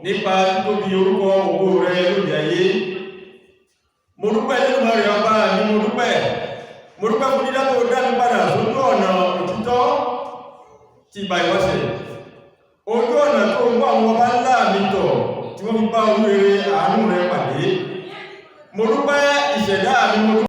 nípa títóbi orúkọ ògo rẹ lóde ayé. Mo dúpẹ́ Elédùmarè ọba mi, mo dúpẹ́ fún dídá tó dá mi padà sójú ọ̀nà òtítọ́ ti ìgbà ìwáṣẹ̀, ojú ọ̀nà tó mú àwọn ọba ńlá mi tọ̀ tí wọ́n fi bá olúrere àánú rẹ pàdé. Mo dúpẹ́ ìṣẹ̀dá mi, mo dúpẹ́